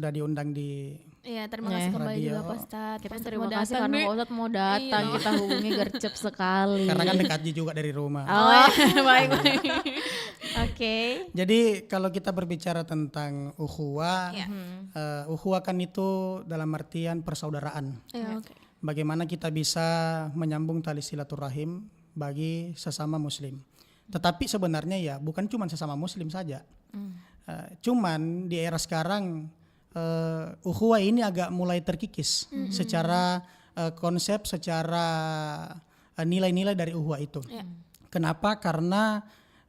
sudah diundang di Iya, terima kasih kembali radio. juga Pak Ustadz. Kita Pak Ustadz terima mau kasih datang karena nih. Pak Ustadz mau datang, Iya. kita hubungi gercep sekali. Karena kan dekat juga dari rumah. Oh, Baik. Oke. Jadi kalau kita berbicara tentang ukhuwah, Iya. Ukhuwah kan itu dalam artian persaudaraan. Iya, oke. Bagaimana kita bisa menyambung tali silaturahim bagi sesama muslim. Tetapi sebenarnya ya bukan cuma sesama muslim saja. Cuman di era sekarang ukhuwah ini agak mulai terkikis secara konsep, secara nilai-nilai dari ukhuwah itu. Iya. Kenapa? Karena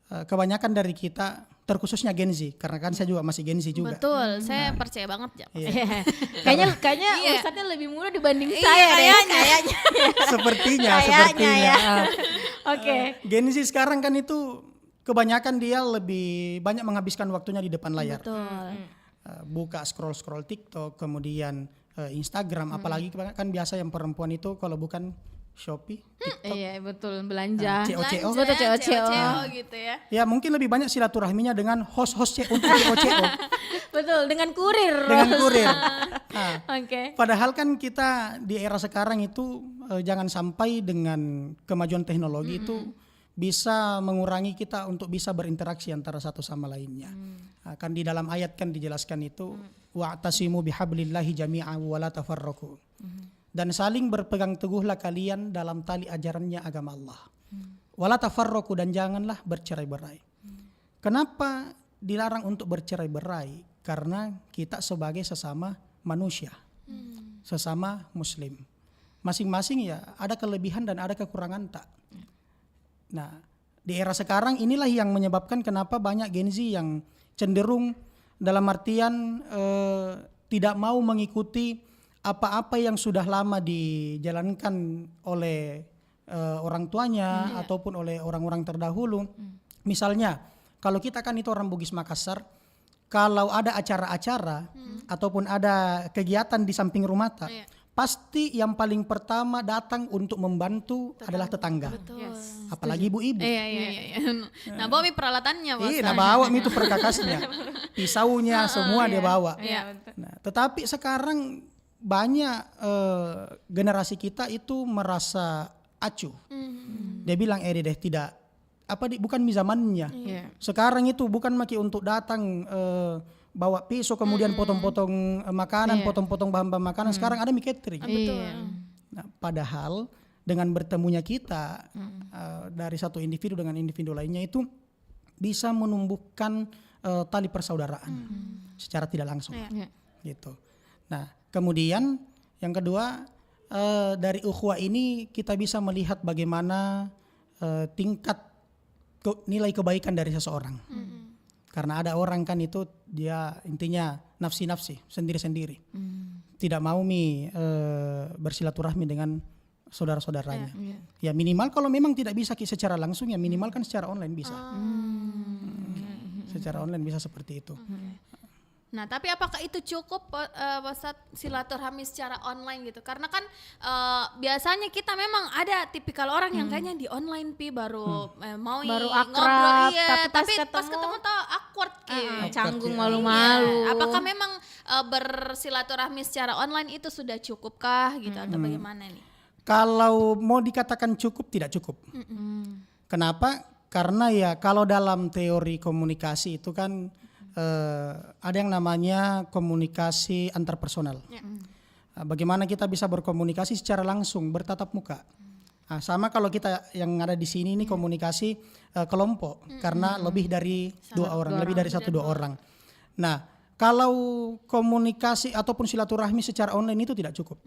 kebanyakan dari kita, terkhususnya Gen Z, karena kan saya juga masih Gen Z juga. Betul, saya percaya banget ya. Iya. kayaknya Iya. Ustadznya lebih muda dibanding Iya, saya deh. kayaknya. Sepertinya. Kayaknya ya. Ah. Oke. Gen Z sekarang kan itu kebanyakan dia lebih banyak menghabiskan waktunya di depan layar. Betul. Buka scroll TikTok, kemudian Instagram, apalagi kan biasa yang perempuan itu kalau bukan Shopee, Iya betul, belanja. CO. Betul, CO. gitu ya. ya mungkin lebih banyak silaturahminya dengan host-host untuk CO. Betul, dengan kurir. Dengan kurir. Nah, Oke. padahal kan kita di era sekarang itu jangan sampai dengan kemajuan teknologi itu bisa mengurangi kita untuk bisa berinteraksi antara satu sama lainnya. Kan di dalam ayat kan dijelaskan itu wa'tasimu bihablillahi jami'an wa la tafarraqu. Dan saling berpegang teguhlah kalian dalam tali ajarannya agama Allah. Wa la tafarraqu, dan janganlah bercerai-berai. Kenapa dilarang untuk bercerai-berai? Karena kita sebagai sesama manusia, sesama muslim, masing-masing ya ada kelebihan dan ada kekurangan tak. Nah, di era sekarang inilah yang menyebabkan kenapa banyak Gen Z yang cenderung dalam artian tidak mau mengikuti apa-apa yang sudah lama dijalankan oleh orang tuanya ataupun oleh orang-orang terdahulu. Misalnya, kalau kita kan itu orang Bugis Makassar, kalau ada acara-acara ataupun ada kegiatan di samping rumah tak, pasti yang paling pertama datang untuk membantu adalah tetangga. Betul. Apalagi ibu-ibu. Iya. Nah, bawa mi peralatannya, Pak. Iya, nah bawa itu perkakasnya, pisaunya semua dia bawa. Iya, betul. Nah, tetapi sekarang banyak generasi kita itu merasa acuh. Dia bilang deh tidak bukan zamannya. Iya. Sekarang itu bukan maki untuk datang bawa pisau kemudian potong-potong makanan, potong-potong bahan-bahan makanan. Sekarang ada catering. Betul. Nah, padahal dengan bertemunya kita dari satu individu dengan individu lainnya itu bisa menumbuhkan tali persaudaraan secara tidak langsung. Iya. Gitu. Nah, kemudian yang kedua dari ukhuwah ini kita bisa melihat bagaimana tingkat nilai kebaikan dari seseorang. Karena ada orang kan itu dia intinya nafsi-nafsi, sendiri-sendiri. Tidak mau bersilaturahmi dengan saudara-saudaranya. Ya minimal kalau memang tidak bisa secara langsung, ya minimal kan secara online bisa. Secara online bisa seperti itu. Nah, tapi apakah itu cukup Ustadz silaturahmi secara online gitu? Karena kan biasanya kita memang ada tipikal orang yang kayaknya di online baru mau Baru ngobrol, akrab, iya, tapi tapi pas ketemu tuh awkward gitu. Canggung ya. malu-malu. Iya. Apakah memang bersilaturahmi secara online itu sudah cukupkah gitu atau bagaimana nih? Kalau mau dikatakan cukup, tidak cukup. Kenapa? Karena ya kalau dalam teori komunikasi itu kan ada yang namanya komunikasi antarpersonal. Bagaimana kita bisa berkomunikasi secara langsung, bertatap muka. Sama kalau kita yang ada di sini ini komunikasi kelompok, karena lebih dari dua orang, lebih dari dua orang. Nah, kalau komunikasi ataupun silaturahmi secara online itu tidak cukup.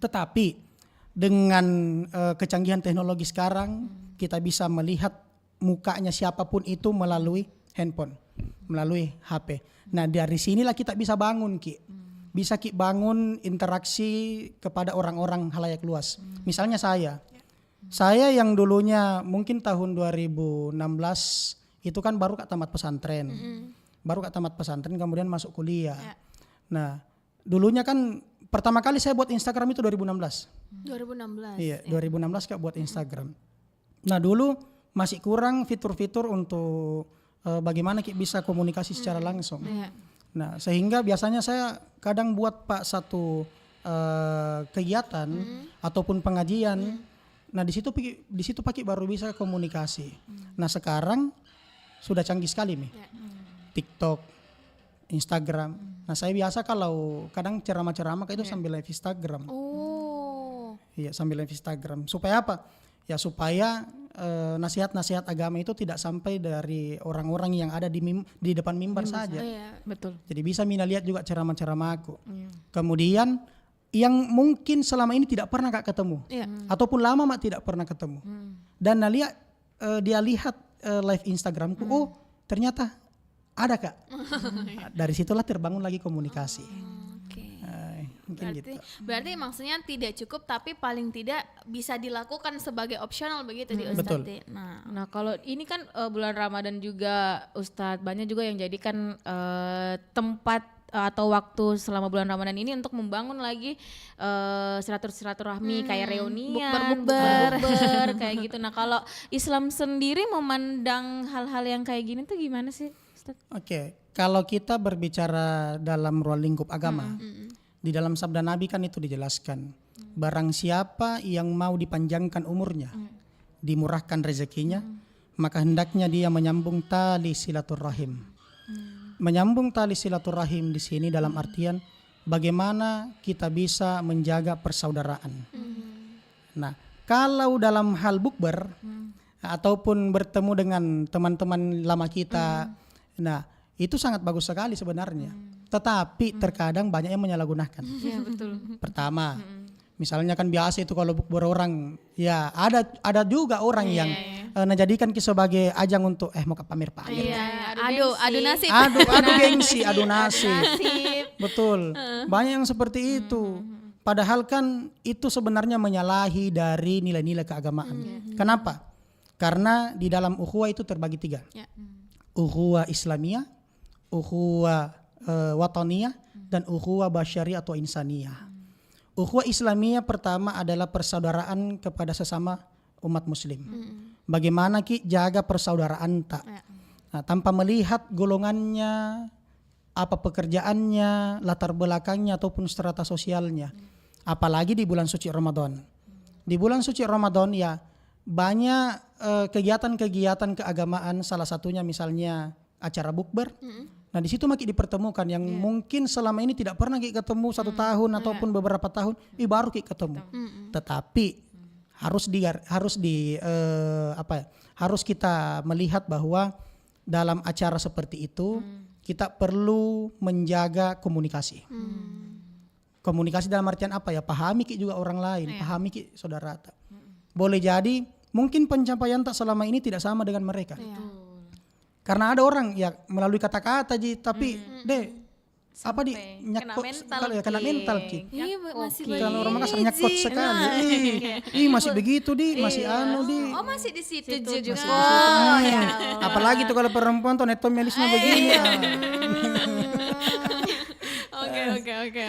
Tetapi dengan kecanggihan teknologi sekarang, kita bisa melihat mukanya siapapun itu melalui handphone, melalui HP. Nah, dari sinilah kita bisa bangun, Ki. Bisa Ki bangun interaksi kepada orang-orang halayak luas. Misalnya saya yang dulunya mungkin tahun 2016 itu kan baru tamat pesantren. Baru tamat pesantren kemudian masuk kuliah. Nah, dulunya kan pertama kali saya buat Instagram itu 2016. 2016. Iya, 2016 Kak buat Instagram. Nah, dulu masih kurang fitur-fitur untuk bagaimana kita bisa komunikasi secara langsung. Nah, sehingga biasanya saya kadang buat Pak satu kegiatan ataupun pengajian. Nah, di situ pakai baru bisa komunikasi. Nah, sekarang sudah canggih sekali nih. TikTok, Instagram. Nah, saya biasa kalau kadang ceramah-ceramah itu sambil live Instagram. Oh. Iya, sambil live Instagram. Supaya apa? Ya supaya nasihat-nasihat agama itu tidak sampai dari orang-orang yang ada di depan mimbar saja. Iya. Betul. Jadi bisa Mina lihat juga ceramah-ceramah aku. Kemudian yang mungkin selama ini tidak pernah Kak ketemu. Iya. Ataupun lama Mak tidak pernah ketemu. Dan dia lihat live Instagramku, oh ternyata ada Kak. Dari situlah terbangun lagi komunikasi. Oke. Mungkin gitu. Berarti maksudnya tidak cukup tapi paling tidak bisa dilakukan sebagai opsional begitu di Ustadz. Betul. Nah kalau ini kan bulan Ramadan juga Ustadz, banyak juga yang jadikan tempat atau waktu selama bulan Ramadan ini untuk membangun lagi silaturahmi kayak reunian, bukber kayak gitu. Nah kalau Islam sendiri memandang hal-hal yang kayak gini tuh gimana sih Ustadz? Oke, kalau kita berbicara dalam ruang lingkup agama, di dalam sabda Nabi kan itu dijelaskan, barang siapa yang mau dipanjangkan umurnya, dimurahkan rezekinya, maka hendaknya dia menyambung tali silaturahim. Menyambung tali silaturahim di sini dalam artian bagaimana kita bisa menjaga persaudaraan. Nah, kalau dalam hal bukber ataupun bertemu dengan teman-teman lama kita, nah itu sangat bagus sekali sebenarnya. Tetapi terkadang banyak yang menyalahgunakan. Iya betul. Pertama, misalnya kan biasa itu kalau bukber orang, ya ada juga orang yang menjadikan sebagai ajang untuk mau pamer-pamer. Iya. Adu nasib. Adu gengsi, adu nasib. Betul. Banyak yang seperti itu. Padahal kan itu sebenarnya menyalahi dari nilai-nilai keagamaan. Kenapa? Karena di dalam ukhuwah itu terbagi 3. Ya. Ukhuwah Islamiyah, ukhuwah wataniyah, dan ukhuwah basyariyah atau insaniyah. Ukhuwah Islamiyah pertama adalah persaudaraan kepada sesama umat muslim. Bagaimana jaga persaudaraan tak? Nah, tanpa melihat golongannya, apa pekerjaannya, latar belakangnya ataupun strata sosialnya. Apalagi di bulan suci Ramadan. Di bulan suci Ramadan ya banyak kegiatan-kegiatan keagamaan, salah satunya misalnya acara bukber. Nah di situ makin dipertemukan yang mungkin selama ini tidak pernah ketemu 1 tahun ataupun beberapa tahun, baru ketemu. Tetapi harus kita melihat bahwa dalam acara seperti itu kita perlu menjaga komunikasi. Komunikasi dalam artian apa ya? Pahami juga orang lain, pahami saudara. Boleh jadi mungkin pencapaian tak selama ini tidak sama dengan mereka. Karena ada orang ya melalui kata-kata tapi kena mental Ki. Iya masih Kalau orang Makassar nyakot sekali. Masih begitu masih Oh masih di situ juga. Apalagi tuh kalau perempuan tuh neto melisnya begini. Oke.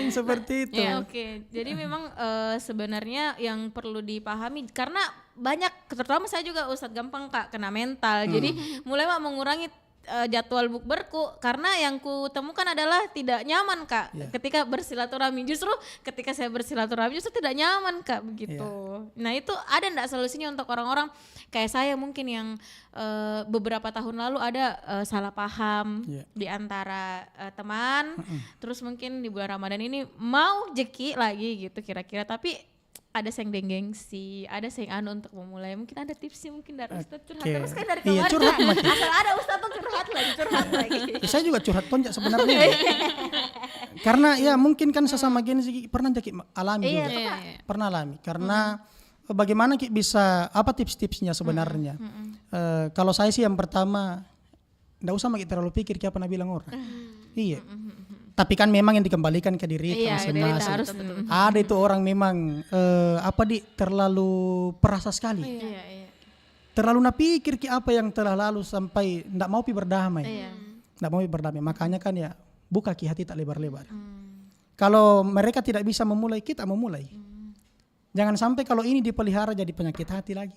Seperti itu. Oke. Jadi memang sebenarnya yang perlu dipahami karena banyak, terutama saya juga Ustadz gampang Kak kena mental. Jadi mulai mengurangi jadwal bukberku karena yang ku temukan adalah tidak nyaman Kak ketika bersilaturahmi. Justru ketika saya bersilaturahmi justru tidak nyaman Kak begitu. Nah itu ada enggak solusinya untuk orang-orang kayak saya mungkin yang beberapa tahun lalu ada salah paham di antara teman, terus mungkin di bulan Ramadan ini mau jeki lagi gitu kira-kira, tapi ada yang gengsi, ada yang untuk memulai. Mungkin ada tipsnya mungkin dari Ustadz curhat terus kan dari kemarin. Curhat asal ada Ustadz tuh curhat lagi. Saya juga curhat tonjak sebenarnya. Karena ya mungkin kan sesama gengsi pernah alami juga. Pernah alami. Karena bagaimana bisa apa tips-tipsnya sebenarnya? Kalau saya sih yang pertama, nggak usah terlalu pikir apa pernah bilang orang. Iya. Tapi kan memang yang dikembalikan ke diri masing-masing. Ada itu orang memang terlalu perasa sekali. Terlalu napikir apa yang telah lalu sampai ndak mau berdamai. Ndak mau berdamai. Makanya kan ya buka hati tak lebar-lebar. Kalau mereka tidak bisa memulai, kita memulai. Jangan sampai kalau ini dipelihara jadi penyakit hati lagi.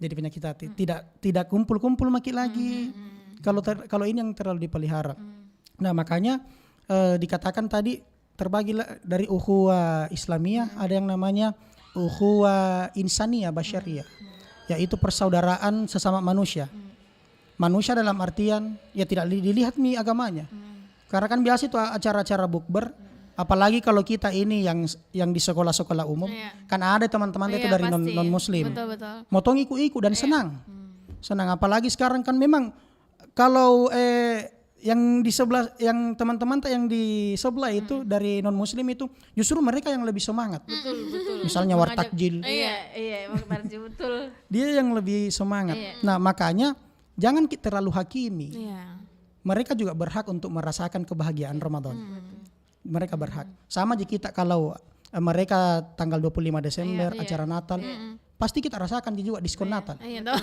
Jadi penyakit hati. Tidak kumpul-kumpul makin lagi. Kalau ini yang terlalu dipelihara. Nah makanya dikatakan tadi terbagi dari ukhuwah Islamiyah, ada yang namanya ukhuwah insaniyah basyariyah, yaitu persaudaraan sesama manusia. Manusia dalam artian ya tidak dilihat nih agamanya. Karena kan biasa itu acara-acara bukber, apalagi kalau kita ini yang di sekolah-sekolah umum, kan ada teman-teman itu dari pasti. non muslim. Betul. Motong ikut-ikut dan senang. Senang apalagi sekarang kan memang kalau yang di sebelah, yang teman-teman yang di sebelah itu dari non muslim itu justru mereka yang lebih semangat. Betul. Misalnya wartakjil. Iya, wartakjil betul. Dia yang lebih semangat. Nah, makanya jangan kita terlalu hakimi. Iya. Mereka juga berhak untuk merasakan kebahagiaan Ramadan. Mereka berhak. Sama aja kita kalau mereka tanggal 25 Desember acara Natal, pasti kita rasakan juga diskon Natal. Iya toh.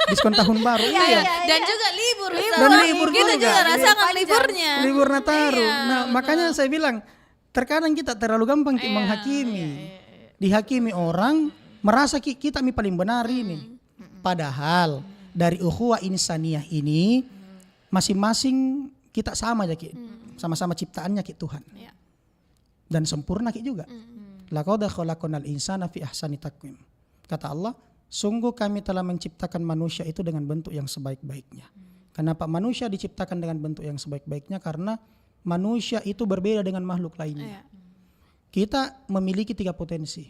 Diskon tahun baru. Iya. Dan juga libur. Dan libur Kita juga. juga rasakan liburnya. Libur Nataru. Nah, makanya saya bilang terkadang kita terlalu gampang menghakimi. Dihakimi orang merasa kita paling benar ini. Padahal dari ukhuwah insaniyah ini masing-masing kita sama aja Ki. Sama-sama ciptaannya Ki Tuhan. Dan sempurna Ki juga. Laqad khalaqnal insana fi ahsani taqwim. Kata Allah, sungguh kami telah menciptakan manusia itu dengan bentuk yang sebaik-baiknya. Kenapa manusia diciptakan dengan bentuk yang sebaik-baiknya? Karena manusia itu berbeda dengan makhluk lainnya. Kita memiliki 3 potensi.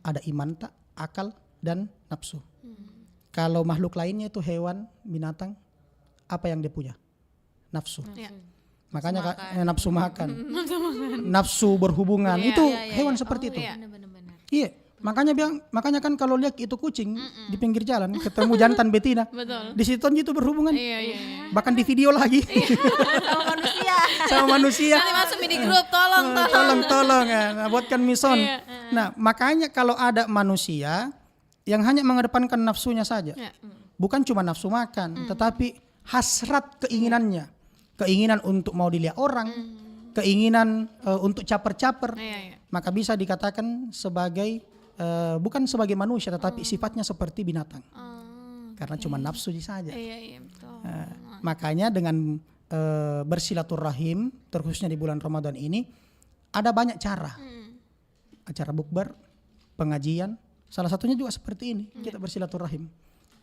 Ada iman, akal, dan nafsu. Kalau makhluk lainnya itu hewan, binatang, apa yang dia punya? Nafsu. Makanya nafsu makan. Nafsu berhubungan. Itu hewan seperti itu. Benar-benar. Iya. Makanya kan kalau lihat itu kucing di pinggir jalan ketemu jantan betina. Betul. Di situ itu berhubungan. Iya. Bahkan di video lagi. Sama manusia. Nanti masuk di grup, tolong. Tolong ya, buatkan mison. Nah, makanya kalau ada manusia yang hanya mengedepankan nafsunya saja. Bukan cuma nafsu makan, tetapi hasrat keinginannya. Keinginan untuk mau dilihat orang, keinginan untuk caper-caper. Maka bisa dikatakan sebagai bukan sebagai manusia tetapi sifatnya seperti binatang. Karena cuma nafsu saja. Iya, betul. Makanya dengan bersilaturahim terkhususnya di bulan Ramadan ini ada banyak cara. Acara bukber, pengajian, salah satunya juga seperti ini, kita bersilaturahim.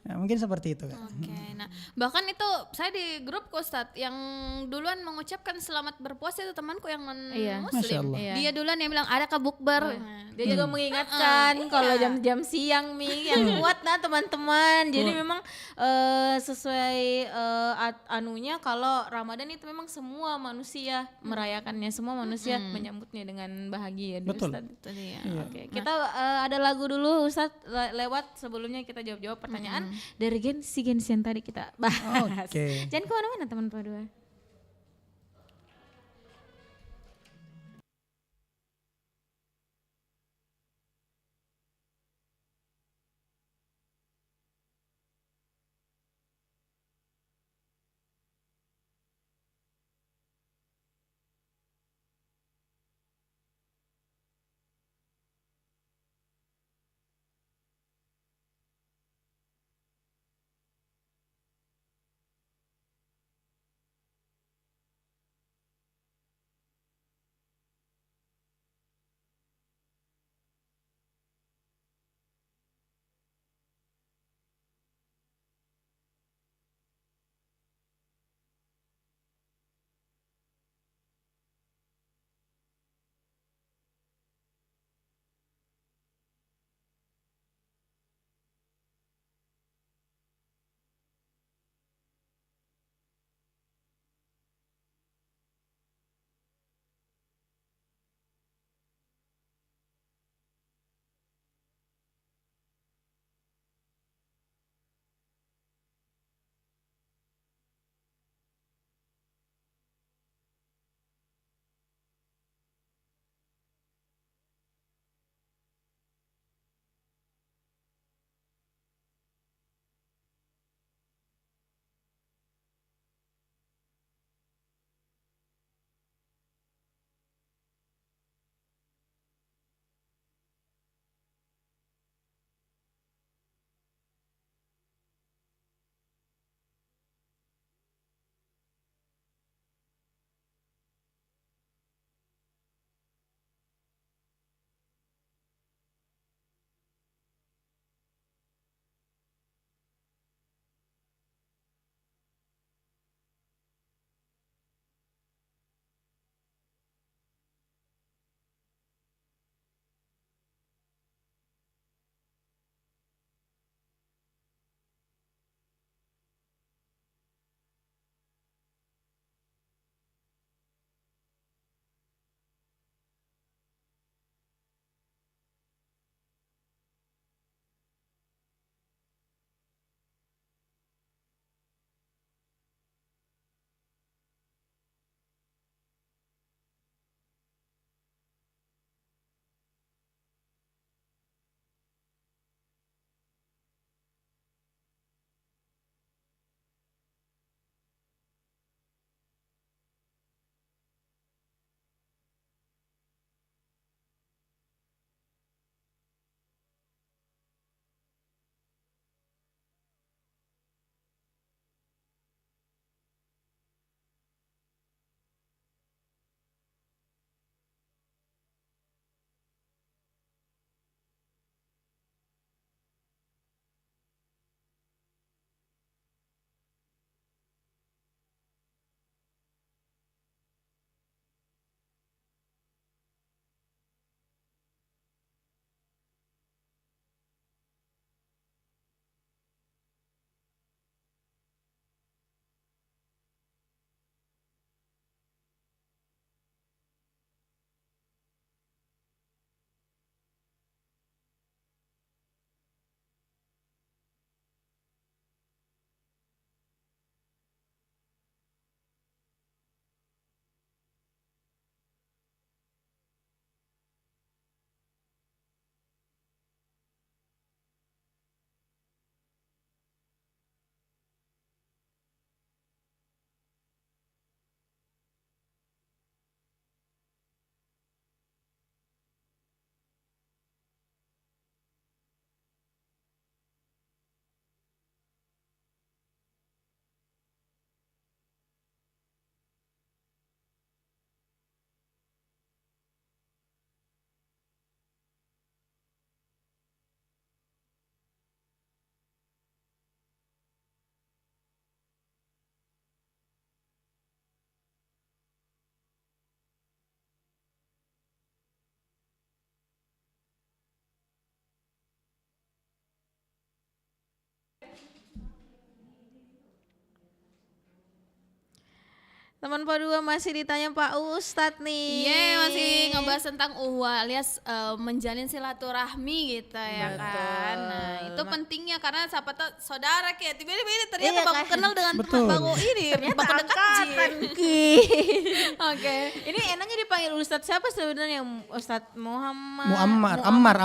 Ya, mungkin seperti itu kan. Oke, nah bahkan itu saya di grup Ustadz yang duluan mengucapkan selamat berpuasa itu temanku yang non Masya muslim. Allah. Dia duluan yang bilang ada ke bukber. Dia juga mengingatkan kalau jam-jam siang yang kuat nah teman-teman. Jadi memang sesuai anunya kalau Ramadan itu memang semua manusia merayakannya, semua manusia menyambutnya dengan bahagia. Betul. Ustadz. Itu dia. Oke, kita ada lagu dulu Ustadz lewat sebelumnya kita jawab-jawab pertanyaan dari gensi yang tadi kita bahas. Jangan kemana-mana teman-teman dua. Teman Pak 2 masih ditanya Pak Ustadz nih. Masih ngebahas tentang alias menjalin silaturahmi gitu ya kan. Nah, itu pentingnya karena siapa tahu saudara kayak tiba-tiba ternyata baku kenal dengan baku ini, baku dekat. Oke. Ini enaknya dipanggil Ustadz siapa sebenarnya? Ustadz Muhammad. Ammar.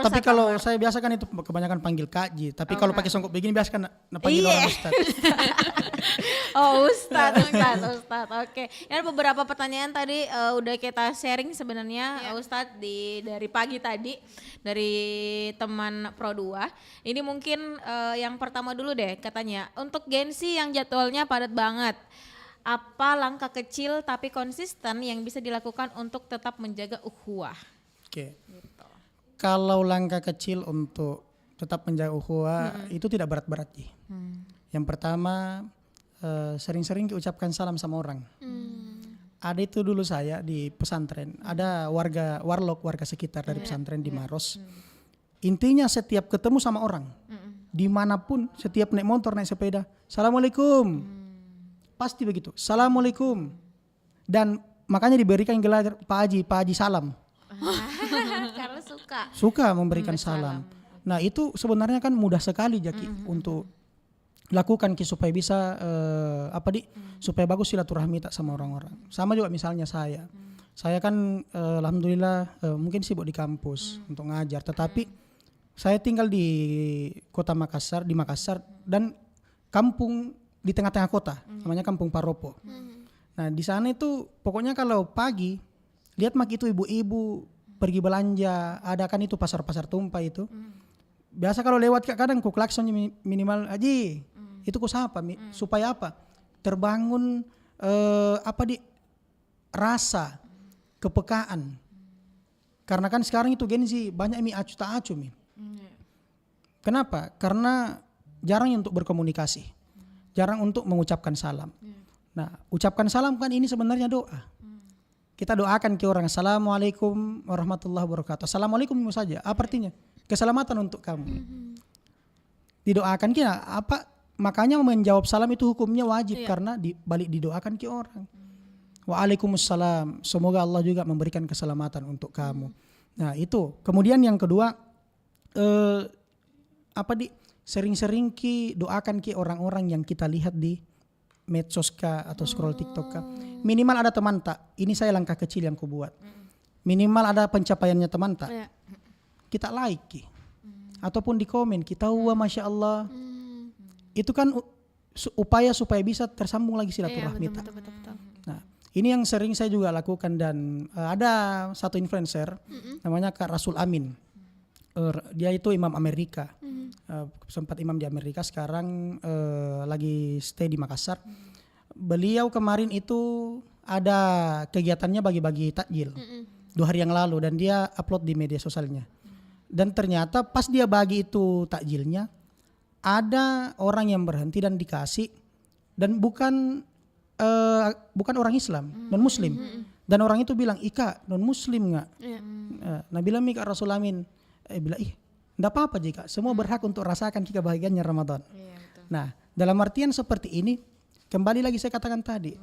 Tapi Ustadz kalau Ammar. saya biasa kan itu kebanyakan panggil Kak Ji. Tapi kalau pakai songkok begini biasa kan panggil orang Ustad. Oh Ustadz. Oke. Ada beberapa pertanyaan tadi udah kita sharing sebenarnya Ustadz dari pagi tadi dari teman Pro 2. Ini mungkin yang pertama dulu deh katanya. Untuk Gensi yang jadwalnya padat banget. Apa langkah kecil tapi konsisten yang bisa dilakukan untuk tetap menjaga ukhuwah? Oke. Kalau langkah kecil untuk tetap menjaga ukhuwah itu tidak berat-berat Ji. Yang pertama sering-sering diucapkan salam sama orang. Ada itu dulu saya di pesantren, ada warga sekitar dari pesantren di Maros. Intinya setiap ketemu sama orang, dimanapun, setiap naik motor, naik sepeda, Assalamualaikum. Pasti begitu, Assalamualaikum. Dan makanya diberikan gelar Pak Haji salam. Karena Suka memberikan salam. Nah itu sebenarnya kan mudah sekali Jaki untuk lakukan supaya bisa supaya bagus silaturahmi tak sama orang-orang. Sama juga misalnya saya kan alhamdulillah mungkin sibuk di kampus untuk ngajar, tetapi saya tinggal di kota Makassar, di Makassar dan kampung di tengah-tengah kota namanya Kampung Paropo. Nah di sana itu pokoknya kalau pagi lihat mak itu ibu-ibu pergi belanja, ada kan itu pasar-pasar tumpah itu. Biasa kalau lewat kadang ku klakson minimal Haji. Itu ku sapa supaya apa? Terbangun rasa kepekaan. Karena kan sekarang itu Genzi banyak acu tak acu Kenapa? Karena jarang untuk berkomunikasi. Jarang untuk mengucapkan salam. Nah, ucapkan salam kan ini sebenarnya doa. Kita doakan ke orang, Assalamualaikum warahmatullahi wabarakatuh. Assalamualaikum saja. Apa artinya? Keselamatan untuk kamu. Didoakan kita makanya menjawab salam itu hukumnya wajib karena balik didoakan ke orang. Waalaikumsalam. Semoga Allah juga memberikan keselamatan untuk kamu. Nah itu. Kemudian yang kedua, sering-sering doakan ke orang-orang yang kita lihat di medsos kah atau scroll TikTok kah. Minimal ada teman tak. Ini saya langkah kecil yang kubuat. Minimal ada pencapaiannya teman tak. Kita like ataupun di komen kita masya Allah. Itu kan upaya supaya bisa tersambung lagi silaturahmi. Betul. Nah, ini yang sering saya juga lakukan dan ada satu influencer namanya Kak Rasul Amin. Dia itu imam Amerika. Sempat imam di Amerika, sekarang lagi stay di Makassar. Beliau kemarin itu ada kegiatannya bagi-bagi takjil 2 hari yang lalu dan dia upload di media sosialnya. Dan ternyata pas dia bagi itu takjilnya ada orang yang berhenti dan dikasih dan bukan orang Islam, non Muslim. Dan orang itu bilang, "Ika, non Muslim nggak?" Nah bilang Kak Rasul Amin, bilang, enggak apa-apa jika semua berhak untuk rasakan kebahagiaannya Ramadan. Nah dalam artian seperti ini, kembali lagi saya katakan tadi,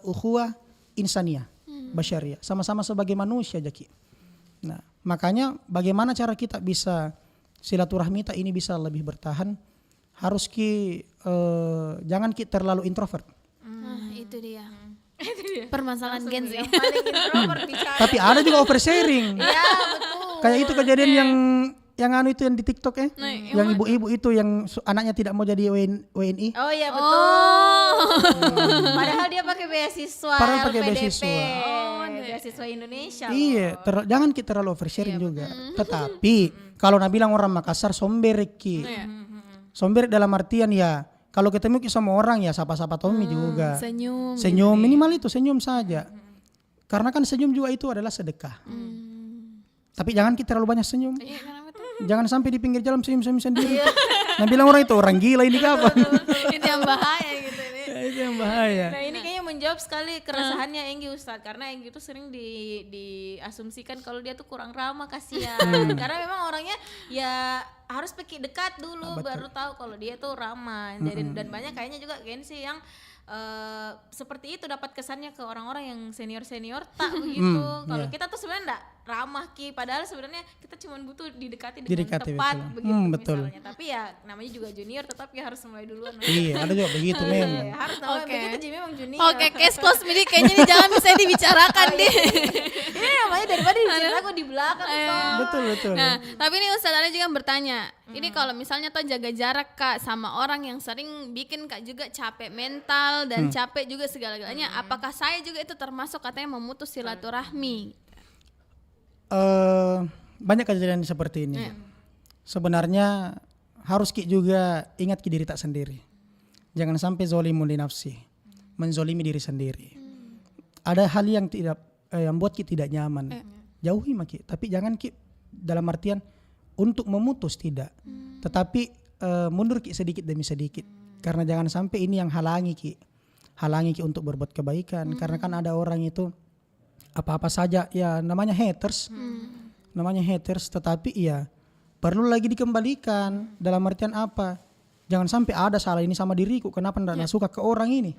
ukhuwah insaniyah, basyariyah, sama-sama sebagai manusia Jaki. Nah makanya bagaimana cara kita bisa silaturahmi ini bisa lebih bertahan, harus jangan terlalu introvert. Itu dia. Permasalahan Genzi. Tapi ada juga oversharing. Iya betul. Kayak itu kejadian yang itu yang di TikTok yang ibu-ibu itu yang anaknya tidak mau jadi WNI. Oh iya betul. Padahal dia pakai beasiswa LPDP. Beasiswa Indonesia. Iya, jangan kita terlalu oversharing juga. Tetapi kalau bilang orang Makassar somberek Somber dalam artian ya kalau ketemu sama orang ya sapa-sapa Tommy juga. Senyum minimal itu senyum saja. Karena kan senyum juga itu adalah sedekah. Tapi jangan kita terlalu banyak senyum. Jangan sampai di pinggir jalan senyum-senyum sendiri. Nah bilang orang itu orang gila ini kapan? Itu yang bahaya gitu ini. Itu yang bahaya. Nah ini kayaknya menjawab sekali keresahannya Enggi Ustadz, karena Enggi itu sering diasumsikan kalau dia tuh kurang ramah, kasihan. Karena memang orangnya ya harus dekat dulu baru tahu kalau dia tuh ramah. Dan banyak kayaknya juga Gensi yang seperti itu dapat kesannya ke orang-orang yang senior tak begitu. Kalau iya. kita tuh sebenarnya enggak ramah Ki, padahal sebenarnya kita cuma butuh didekati dengan Didekati, tepat betul. begitu Betul. misalnya. Tapi ya namanya juga junior, tetapi harus mulai duluan. Iya, ada juga begitu memang. Iya, harus namanya Oke. begitu Ji, memang junior. Oke, case close ini kayaknya ini jangan bisa dibicarakan deh. Ini namanya daripada dicerita aku di belakang toh. Betul, betul. Nah, tapi ini Ustadz ada juga yang bertanya, ini kalau misalnya toh jaga jarak Kak sama orang yang sering bikin Kak juga capek mental dan capek juga segala-galanya, apakah saya juga itu termasuk katanya memutus silaturahmi? Banyak kejadian seperti ini. Sebenarnya harus ki juga ingat ki diri tak sendiri. Jangan sampai zolimun li nafsi, menzolimi diri sendiri. Ada hal yang tidak yang buat ki tidak nyaman, jauhi maki. Tapi jangan ki dalam artian untuk memutus tidak, tetapi mundur ki sedikit demi sedikit. Karena jangan sampai ini yang halangi ki untuk berbuat kebaikan. Karena kan ada orang itu apa-apa saja ya namanya haters. Namanya haters, tetapi ya perlu lagi dikembalikan. Dalam artian apa? Jangan sampai ada salah ini sama diriku, kenapa enggak suka ke orang ini.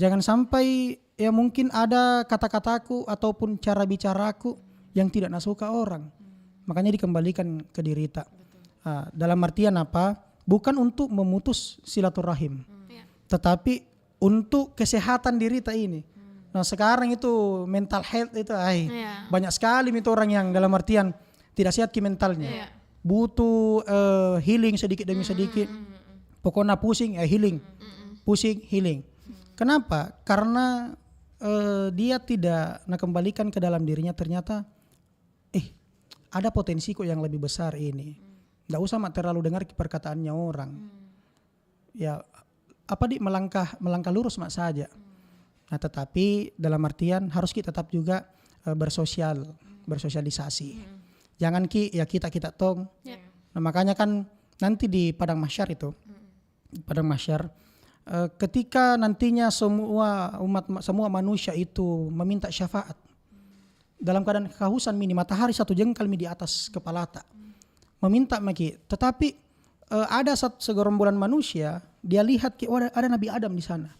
Jangan sampai ya mungkin ada kata-kataku ataupun cara bicaraku yang tidak nasuka orang. Makanya dikembalikan ke diri tak. Dalam artian apa? Bukan untuk memutus silaturahim, tetapi untuk kesehatan diri tak ini. Nah sekarang itu mental health itu banyak sekali itu orang yang dalam artian tidak sehat ki mentalnya. Butuh healing sedikit demi sedikit. Pokoknya pusing healing. Pusing healing. Kenapa? Karena dia tidak kembalikan ke dalam dirinya ternyata ada potensi kok yang lebih besar ini. Nggak usah terlalu dengar perkataannya orang. Ya melangkah lurus mak saja. Nah tetapi dalam artian harus kita tetap juga bersosialisasi. Jangan kita tong. Nah makanya kan nanti di padang mahsyar itu, padang mahsyar, ketika nantinya semua manusia itu meminta syafaat dalam keadaan kehausan matahari 1 jengkal di atas kepala tak, meminta maki. Tetapi ada segerombolan manusia, dia lihat ada Nabi Adam di sana.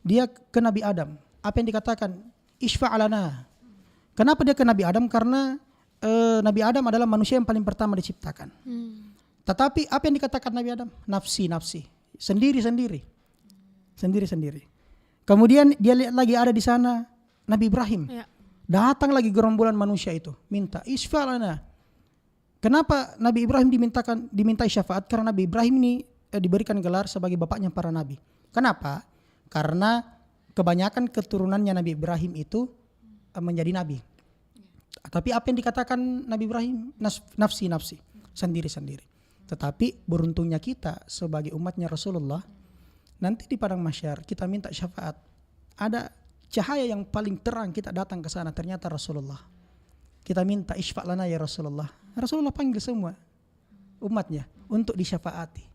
Dia ke Nabi Adam. Apa yang dikatakan? Isfa'alana. Kenapa dia ke Nabi Adam? Karena Nabi Adam adalah manusia yang paling pertama diciptakan. Tetapi apa yang dikatakan Nabi Adam? Nafsi. Sendiri. Kemudian dia lihat lagi ada di sana Nabi Ibrahim. Datang lagi gerombolan manusia itu. Minta isfa'alana. Kenapa Nabi Ibrahim dimintai syafaat? Karena Nabi Ibrahim ini diberikan gelar sebagai bapaknya para nabi. Kenapa? Karena kebanyakan keturunannya Nabi Ibrahim itu menjadi nabi. Tapi apa yang dikatakan Nabi Ibrahim? Nafsi. Sendiri. Tetapi beruntungnya kita sebagai umatnya Rasulullah, nanti di padang mahsyar kita minta syafaat. Ada cahaya yang paling terang kita datang ke sana, ternyata Rasulullah. Kita minta isfa' lana ya Rasulullah. Rasulullah panggil semua umatnya untuk disyafaati.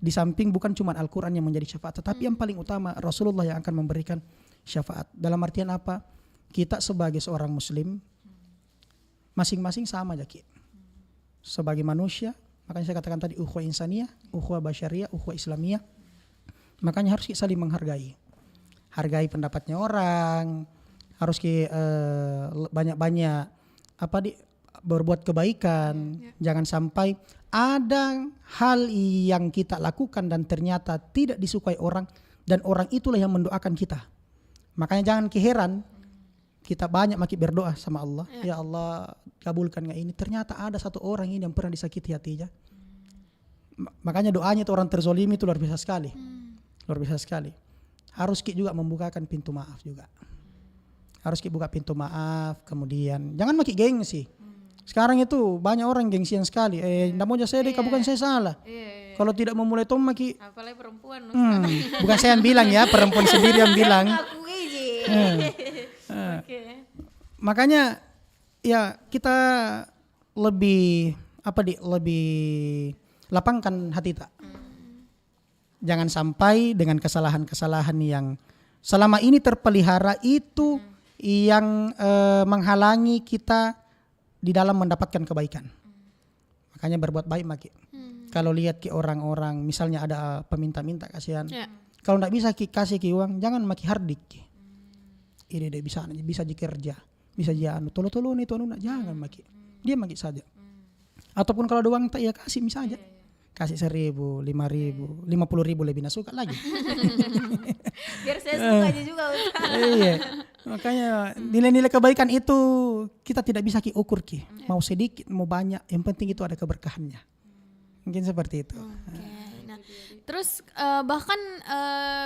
Di samping bukan cuma Al-Quran yang menjadi syafaat, tetapi yang paling utama Rasulullah yang akan memberikan syafaat. Dalam artian apa? Kita sebagai seorang muslim masing-masing sama aja ki. Sebagai manusia, makanya saya katakan tadi ukhuwah insaniyah, ukhuwah basyariyah, ukhuwah islamiyah. Makanya harus kita saling menghargai. Hargai pendapatnya orang, harus banyak-banyak berbuat kebaikan. Jangan sampai ada hal yang kita lakukan dan ternyata tidak disukai orang, dan orang itulah yang mendoakan kita. Makanya jangan keheran kita banyak berdoa sama Allah. Ya Allah, kabulkan nggak ini? Ternyata ada satu orang ini yang pernah disakiti hatinya. Makanya doanya itu orang terzolimi itu luar biasa sekali. Luar biasa sekali. Harus kita juga membukakan pintu maaf juga. Harus kita buka pintu maaf. Kemudian jangan gengsi. Sekarang itu banyak orang gengsian sekali. Nggak mau saya deh, bukan saya salah. Kalau tidak memulai tom apalagi perempuan. Bukan saya yang bilang ya, perempuan sendiri yang bilang. Makanya ya kita lebih lapangkan hati tak. Jangan sampai dengan kesalahan-kesalahan yang selama ini terpelihara itu yang menghalangi kita di dalam mendapatkan kebaikan. Makanya berbuat baik Kalau lihat ke orang-orang misalnya ada peminta-minta kasihan. Kalau ndak bisa ki kasih ki uang, jangan maki hardik ki. Ini deh bisa dikerja, bisa dia anu tolo-tolo nih anu jangan maki. Dia maki saja. Ataupun kalau ada uang tak ya kasih misalnya. Kasih 1.000, 5.000, 50.000 lebih suka lagi. Biar saya suka aja juga Ustaz. Iya. Makanya nilai-nilai kebaikan itu kita tidak bisa ki ukur ki. Mau sedikit, mau banyak, yang penting itu ada keberkahannya. Mungkin seperti itu. Oke. Nah, terus bahkan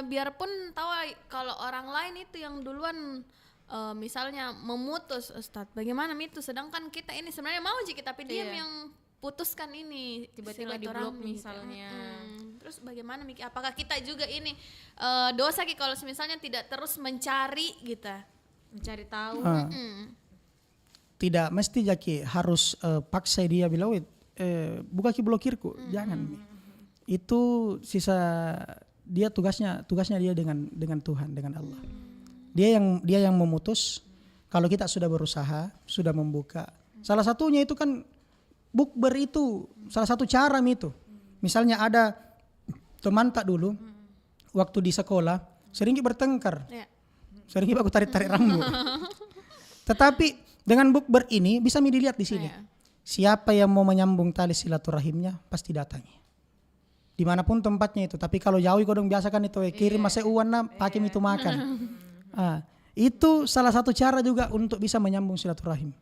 biarpun tahu kalau orang lain itu yang duluan misalnya memutus Ustadz, bagaimana itu? Sedangkan kita ini sebenarnya mau Jiki tapi dia yang putuskan ini tiba-tiba di blok misalnya. Terus bagaimana Miki? Apakah kita juga ini dosa Ki kalau misalnya tidak terus mencari gitu? Mencari tahu. Tidak mesti Jaki harus paksa dia bilang buka ki blokirku, jangan. Itu sisa dia tugasnya dia dengan Tuhan, dengan Allah. Dia yang memutus. Kalau kita sudah berusaha, sudah membuka. Salah satunya itu kan bukber itu salah satu cara itu. Misalnya ada teman tak dulu waktu di sekolah sering bertengkar. Sering aku tarik-tarik rambut. Tetapi dengan bukber ini bisa dilihat di sini. Siapa yang mau menyambung tali silaturahimnya pasti datangi. Dimanapun tempatnya itu. Tapi kalau jauh kodong biasa kan itu kirim masa uan na hakim itu makan. Itu salah satu cara juga untuk bisa menyambung silaturahim.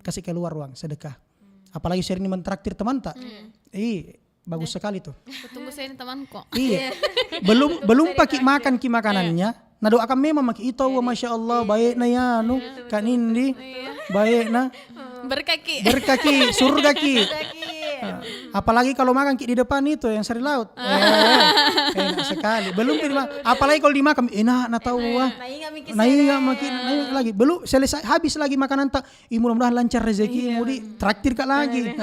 Kasih keluar uang sedekah. Apalagi sering mentraktir teman tak. Bagus sekali tuh. Tunggu saya ini teman kok. Iya. belum pakai makan ki makanannya. Nah doakan memang maki itu masya Allah baik na ya nu kan indi baik na berkaki surga ki. Apalagi kalau makan ki di depan itu yang seri laut. Enak sekali. Belum apalagi kalau dimakan enak na tahu wah. Naik makin lagi. Belum selesai habis lagi makanan tak. Mudah-mudahan lancar rezeki mau di traktir kak lagi.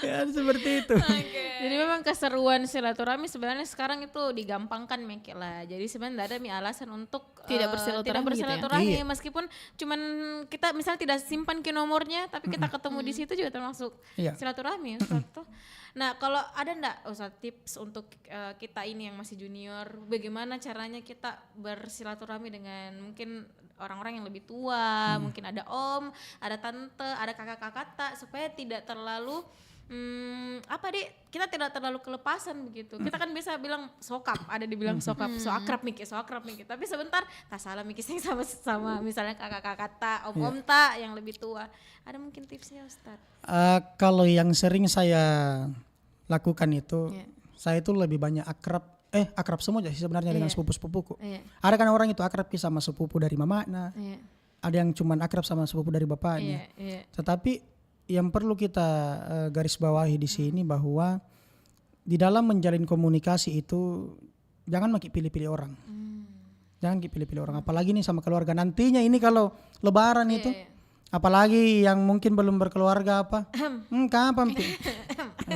Ya seperti itu. Jadi memang keseruan silaturahmi sebenarnya sekarang itu digampangkan Meki lah. Jadi sebenarnya tidak ada alasan untuk tidak bersilaturahmi gitu ya? Meskipun cuman kita misalnya tidak simpan ke nomornya tapi kita ketemu di situ juga termasuk silaturahmi Ustaz tuh. Nah, kalau ada enggak Ustaz tips untuk kita ini yang masih junior, bagaimana caranya kita bersilaturahmi dengan mungkin orang-orang yang lebih tua, mungkin ada om, ada tante, ada kakak-kakak tak, supaya tidak terlalu kita tidak terlalu kelepasan begitu. Kita kan bisa bilang sokap, ada dibilang sokap, so akrab Miki. Tapi sebentar tak salah Miki sama misalnya kakak-kakak tak, om-om tak yang lebih tua. Ada mungkin tipsnya Ustaz? Kalau yang sering saya lakukan itu, saya itu lebih banyak akrab semua sih sebenarnya dengan sepupu-sepupuku. Ada kan orang itu akrab sama sepupu dari mamanya, ada yang cuman akrab sama sepupu dari bapaknya. Tetapi yang perlu kita garis bawahi di sini bahwa di dalam menjalin komunikasi itu jangan makin pilih-pilih orang. Jangan pilih-pilih orang, apalagi nih sama keluarga. Nantinya ini kalau lebaran itu apalagi yang mungkin belum berkeluarga apa? Kapan?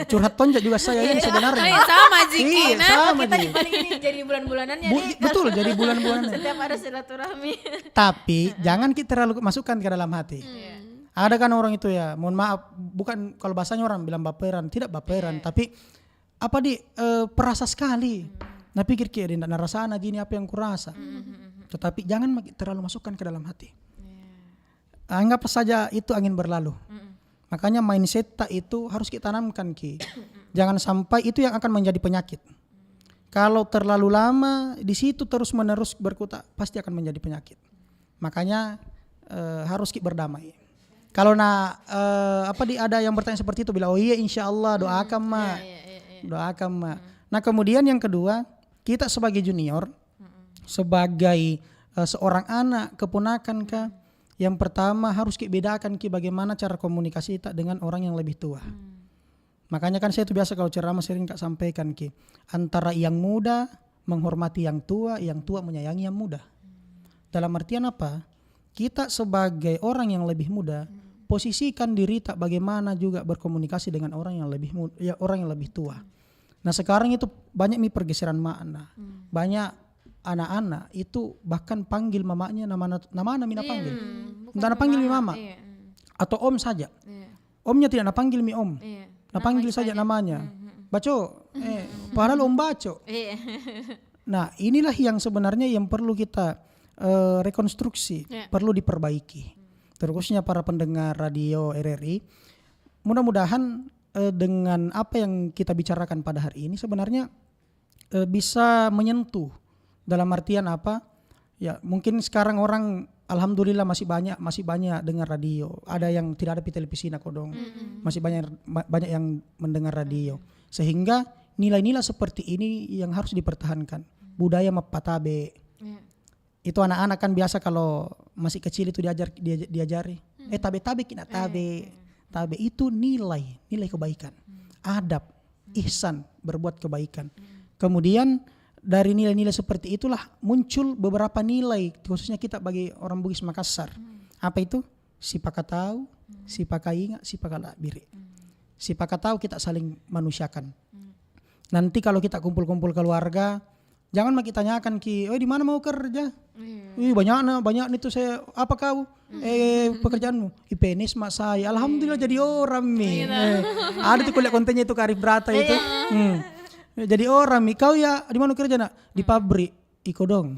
Curhat tonjak juga saya ini sebenarnya. Sama Jiki. Sama kita paling ini jadi bulan-bulanannya nih. Betul, jadi bulan-bulanan. Setiap ada silaturahmi. Tapi jangan kita terlalu masukkan ke dalam hati. Ada kan orang itu ya, mohon maaf, bukan kalau bahasanya orang bilang baperan, tidak baperan, tapi perasa sekali. Nah pikir kira tidak narasana gini apa yang kurasa. Tetapi jangan terlalu masukkan ke dalam hati. Anggap saja itu angin berlalu. Makanya mindset itu harus kita tanamkan ki. Jangan sampai itu yang akan menjadi penyakit. Kalau terlalu lama di situ terus menerus berkutat pasti akan menjadi penyakit. Makanya harus kita berdamai. Kalau ada yang bertanya seperti itu bilang oh iya insya Allah doakan mak. Doakan mak. Nah kemudian yang kedua kita sebagai junior, sebagai seorang anak keponakan kah, yang pertama harus kita bedakan bagaimana cara komunikasi kita dengan orang yang lebih tua. Makanya kan saya itu biasa kalau ceramah sering kak sampaikan antara yang muda menghormati yang tua menyayangi yang muda. Dalam artian apa? Kita sebagai orang yang lebih muda posisikan diri tak bagaimana juga berkomunikasi dengan orang yang lebih tua. Nah sekarang itu banyak pergeseran makna. Banyak anak-anak itu bahkan panggil mamanya nama panggil. Entah panggil mi mama atau om saja. Omnya tidak panggil mi om. Panggil saja namanya. Baco, padahal om baco. Nah, inilah yang sebenarnya yang perlu kita rekonstruksi, perlu diperbaiki. Terkhususnya para pendengar radio RRI, mudah-mudahan dengan apa yang kita bicarakan pada hari ini sebenarnya bisa menyentuh, dalam artian apa? Ya, mungkin sekarang orang alhamdulillah masih banyak dengar radio. Ada yang tidak ada di televisi kodong. Masih banyak yang mendengar radio. Sehingga nilai-nilai seperti ini yang harus dipertahankan. Budaya mapatabe. Itu anak-anak kan biasa kalau masih kecil itu diajari. Tabe-tabe kina tabe. Tabe itu nilai kebaikan. Adab, ihsan, berbuat kebaikan. Kemudian dari nilai-nilai seperti itulah muncul beberapa nilai, khususnya kita bagi orang Bugis Makassar. Apa itu? Si pakatau, si pakainga, si pakalabiri. Si pakatau kita saling manusiakan. Nanti kalau kita kumpul-kumpul keluarga, jangan kita tanyakan di mana mau kerja? Banyak itu saya, apa kau? Pekerjaanmu? IPNS mak saya. Alhamdulillah jadi orang nih. Ada tuh kuliah kontennya itu Karif Brata itu. Jadi orang kau ya di mana kerja nak? Di pabrik. Iko dong.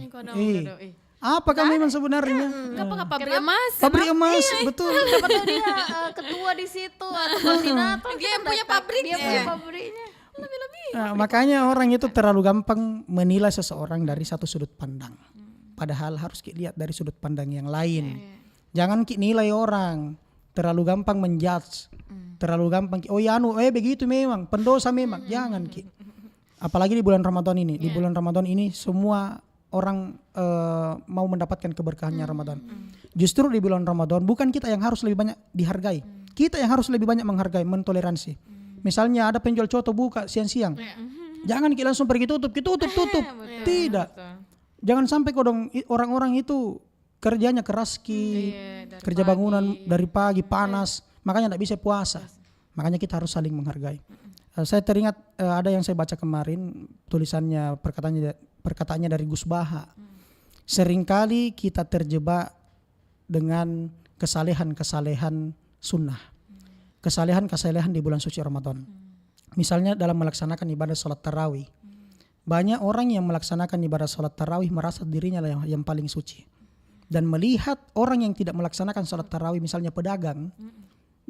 Apa kamu memang sebenarnya? Apa pabrik emas? Pabrik emas, betul. Siapa tahu dia ketua di situ atau koordinator. Dia yang punya pabrik. Dia punya pabriknya. Nah, makanya orang itu terlalu gampang menilai seseorang dari satu sudut pandang. Padahal harus kita lihat dari sudut pandang yang lain. Jangan kita nilai orang terlalu gampang menjudge. Terlalu gampang begitu memang, pendosa memang. Jangan kita. Apalagi di bulan Ramadan ini. Di bulan Ramadan ini semua orang mau mendapatkan keberkahannya Ramadan. Justru di bulan Ramadan bukan kita yang harus lebih banyak dihargai. Kita yang harus lebih banyak menghargai, mentoleransi. Misalnya ada penjual coto buka siang-siang. Jangan kita langsung pergi tutup. Tidak. Jangan sampai orang-orang itu kerjanya keras kerja bangunan dari pagi panas, makanya tidak bisa puasa. Makanya kita harus saling menghargai. Saya teringat ada yang saya baca kemarin tulisannya perkataannya dari Gus Baha. Seringkali kita terjebak dengan kesalehan-kesalehan sunnah. Kesalehan-kesalehan di bulan suci Ramadan. Misalnya dalam melaksanakan ibadah salat tarawih. Banyak orang yang melaksanakan ibadah salat tarawih merasa dirinya lah yang paling suci. Dan melihat orang yang tidak melaksanakan salat tarawih, misalnya pedagang,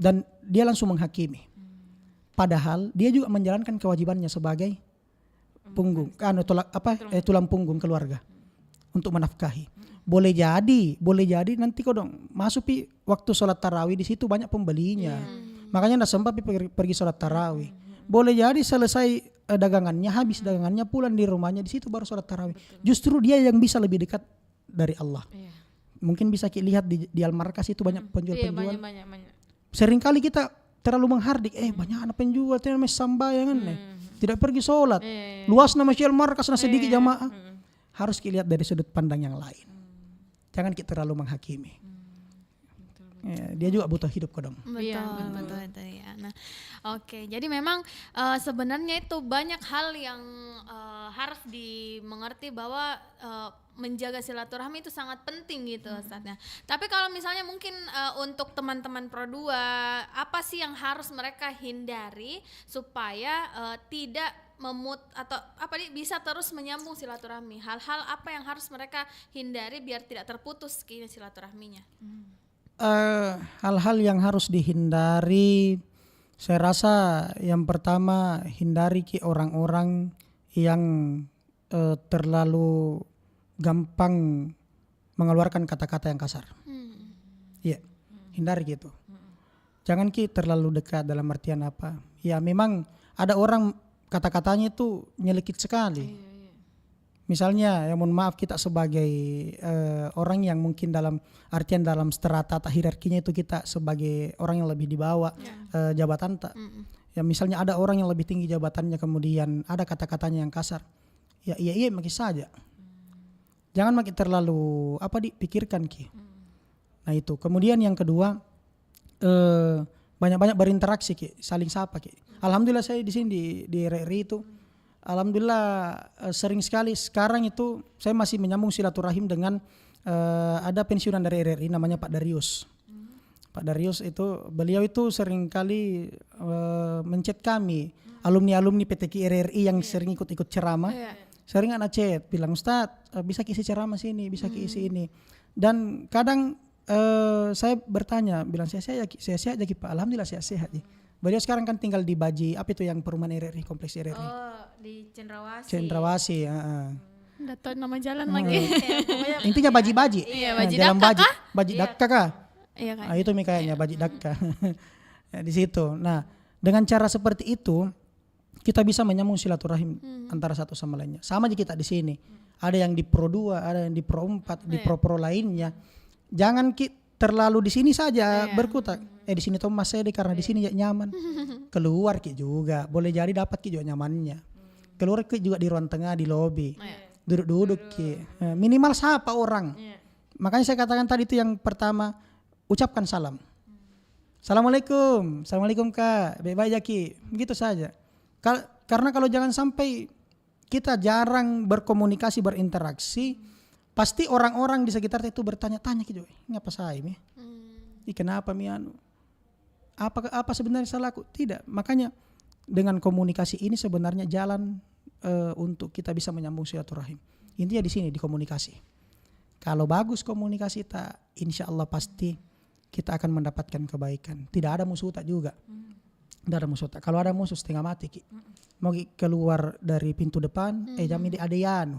dan dia langsung menghakimi. Padahal dia juga menjalankan kewajibannya sebagai punggung, tulang punggung keluarga untuk menafkahi. Boleh jadi nanti masuk waktu sholat tarawih di situ banyak pembelinya. Makanya nggak sempat pergi sholat tarawih. Boleh jadi selesai dagangannya, habis dagangannya pulang di rumahnya, di situ baru sholat tarawih. Justru dia yang bisa lebih dekat dari Allah. Mungkin bisa kita lihat di Al-Markas itu banyak penjual-penjual. Banyak. Seringkali kita terlalu menghardik, banyak anak penjual, tidak sambayangan tidak pergi sholat. Luas nama Syekh Markas, sedikit jamaah. Harus kita lihat dari sudut pandang yang lain. Jangan kita terlalu menghakimi. Dia juga butuh hidup kodong. Betul ya. Nah, oke. Jadi memang sebenarnya itu banyak hal yang harus dimengerti bahwa menjaga silaturahmi itu sangat penting gitu Ustaznya. Tapi kalau misalnya mungkin untuk teman-teman Pro 2, apa sih yang harus mereka hindari supaya tidak atau bisa terus menyambung silaturahmi? Hal-hal apa yang harus mereka hindari biar tidak terputus silaturahminya? Hal-hal yang harus dihindari, saya rasa yang pertama hindari orang-orang yang terlalu gampang mengeluarkan kata-kata yang kasar. Hindari gitu. Jangan terlalu dekat dalam artian apa. Ya memang ada orang kata-katanya itu nyelekit sekali. Misalnya, ya mohon maaf kita sebagai orang yang mungkin dalam artian dalam strata hierarkinya itu kita sebagai orang yang lebih di bawah jabatan Ya misalnya ada orang yang lebih tinggi jabatannya kemudian ada kata-katanya yang kasar. Ya iya makin saja. Jangan makin terlalu dipikirkan Nah itu. Kemudian yang kedua banyak-banyak berinteraksi saling sapa Alhamdulillah saya di sini di RRI itu. Alhamdulillah sering sekali sekarang itu saya masih menyambung silaturahim dengan ada pensiunan dari RRI namanya Pak Darius. Pak Darius itu beliau itu sering kali menchat kami alumni-alumni PTK RRI yang sering ikut-ikut ceramah. sering anak chat bilang Ustadz bisa isi ceramah sini, bisa isi ini. Dan kadang saya bertanya, bilang saya sehat aja Pak, alhamdulillah sehat. Beliau sekarang kan tinggal di Baji, apa itu yang perumahan RRI, kompleks RRI. Oh, di Cendrawasih. Cendrawasih, Udah tahu nama jalan lagi. intinya Baji-Baji. Iya, Nah, Baji dalam Dakka Baji, Baji Dakka kah? Iya kan. Itu kayaknya Baji Dakka. Ya, di situ. Nah, dengan cara seperti itu kita bisa menyambung silaturahim antara satu sama lainnya. Sama aja kita di sini. Ada yang di Pro 2, ada yang di Pro 4, di Pro lainnya. Jangan terlalu di sini saja berkutat. Di sini tuh Mas saya karena di sini nyaman. Keluar juga. Boleh jadi dapat juga nyamannya. Keluar juga di ruang tengah, di lobi. Duduk-duduk minimal sapa orang. Makanya saya katakan tadi itu yang pertama, ucapkan salam. Assalamualaikum Kak, baik-baik ya Ki. Begitu saja. Karena kalau jangan sampai kita jarang berkomunikasi, berinteraksi, pasti orang-orang di sekitar itu bertanya-tanya gitu, ngapa saya mi? Kenapa mi anu? Apa sebenarnya salahku? Tidak. Makanya dengan komunikasi ini sebenarnya jalan untuk kita bisa menyambung silaturahim. Intinya di sini di komunikasi. Kalau bagus komunikasi tak, insya Allah pasti kita akan mendapatkan kebaikan. Tidak ada musuh tak juga. Tidak ada musuh tak. Kalau ada musuh setengah mati Ki. Mau keluar dari pintu depan, jami di adean.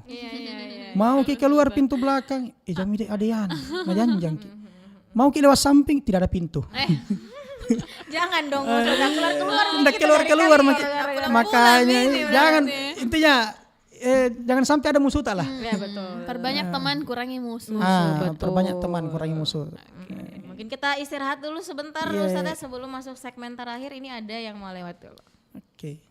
Mau keluar pintu belakang, jami di adean. Majanjang Ki. Mau lewat samping, tidak ada pintu. Jangan dong, sudah keluar. Tidak keluar makanya jangan intinya jangan sampai ada musuh tak lah. Ya betul. Perbanyak teman, kurangi musuh. Perbanyak teman, kurangi musuh. Mungkin kita istirahat dulu sebentar Ustazah sebelum masuk segmen terakhir. Ini ada yang mau lewat dulu. Oke.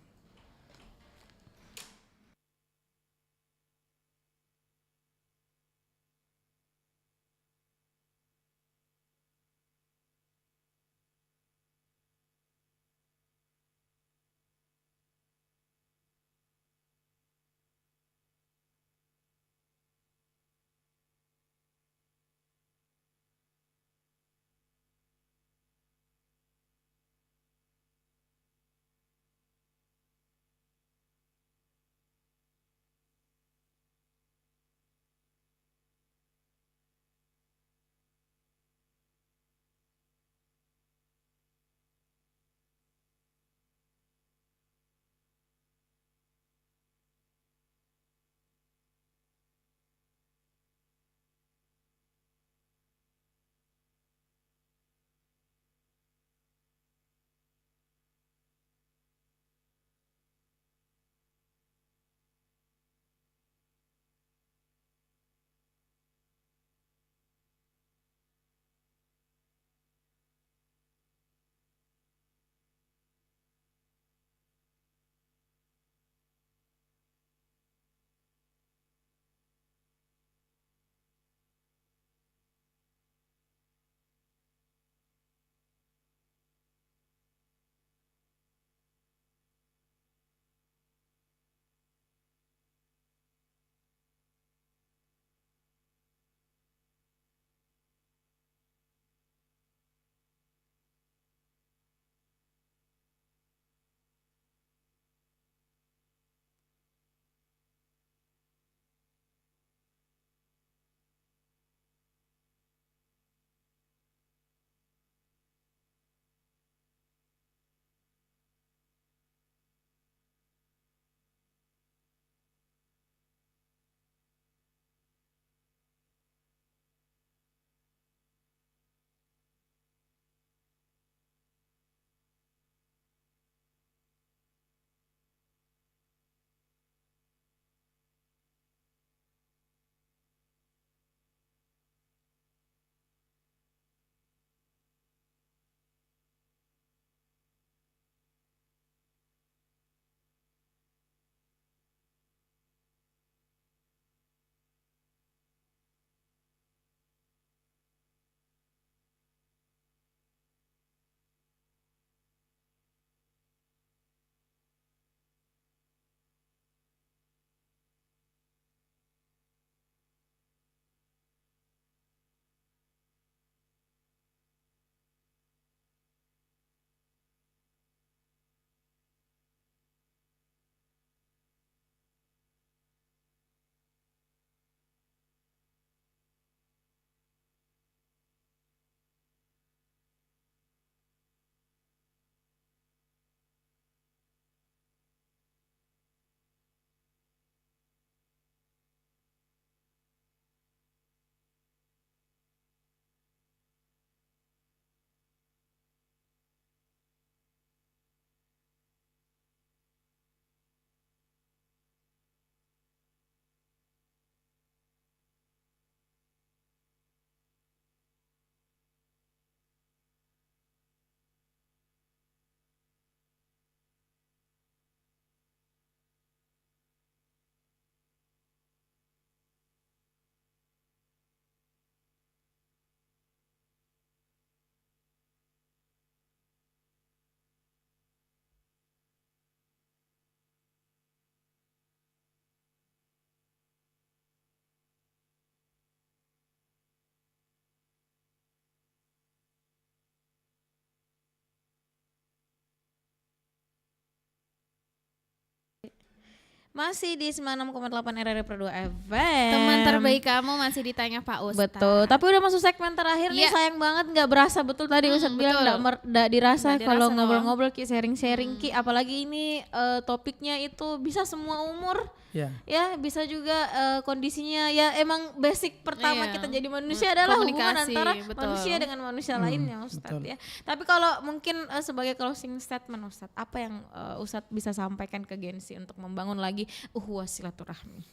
Masih di 96,8 RRI Per 2 FM. Teman terbaik kamu masih ditanya Pak Ustadz. Betul, tapi udah masuk segmen terakhir nih, Iya. sayang banget nggak berasa. Betul tadi Ustadz bilang betul. nggak dirasa Nggak kalau dirasa ngobrol-ngobrol Ki, sharing-sharing Ki, apalagi ini topiknya itu bisa semua umur. Ya. Ya bisa juga kondisinya ya emang basic pertama Iya. kita jadi manusia adalah hubungan Komunikasi, antara betul. manusia dengan manusia lainnya Ustadz betul. ya. Tapi kalau mungkin sebagai closing statement Ustadz, apa yang Ustadz bisa sampaikan ke Gensi untuk membangun lagi uhwah silaturahmi?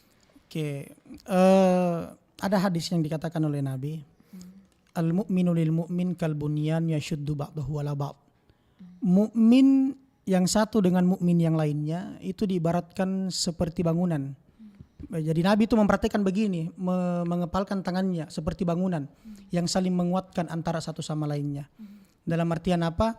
Oke, ada hadis yang dikatakan oleh Nabi, al-mu'minu lil mu'min kal bunyan yashuddu ba'dahu ala ba'd. Mukmin yang satu dengan mukmin yang lainnya itu diibaratkan seperti bangunan. Jadi Nabi itu memperhatikan begini, mengepalkan tangannya seperti bangunan yang saling menguatkan antara satu sama lainnya. Dalam artian apa?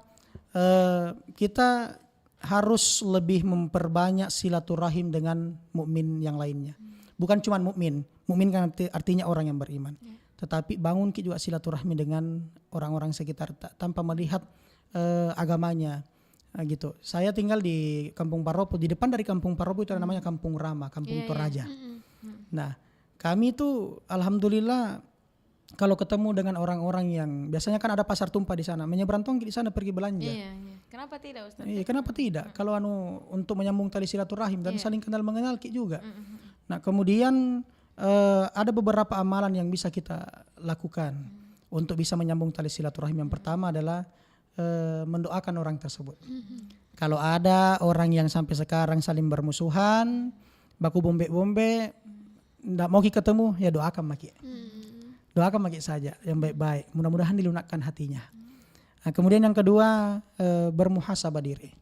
Kita harus lebih memperbanyak silaturahim dengan mukmin yang lainnya. Bukan cuma mukmin kan artinya orang yang beriman. Tetapi bangun juga silaturahmi dengan orang-orang sekitar tanpa melihat agamanya. Gitu. Saya tinggal di Kampung Paropo. Di depan dari Kampung Paropo itu ada namanya Kampung Rama, Kampung Toraja. Nah, kami itu alhamdulillah kalau ketemu dengan orang-orang yang biasanya kan ada pasar tumpah di sana, menyeberang tongki di sana pergi belanja. Iya. Kenapa tidak Ustadz? Kenapa tidak? Kalau untuk menyambung tali silaturahim dan saling kenal mengenal juga. Nah, kemudian ada beberapa amalan yang bisa kita lakukan untuk bisa menyambung tali silaturahim. Yang pertama adalah mendoakan orang tersebut. Kalau ada orang yang sampai sekarang saling bermusuhan, baku bombe-bombe, ndak mau ketemu, ya doakan maki. Doakan maki saja yang baik-baik. Mudah-mudahan dilunakkan hatinya. Nah, kemudian yang kedua, bermuhasabah diri.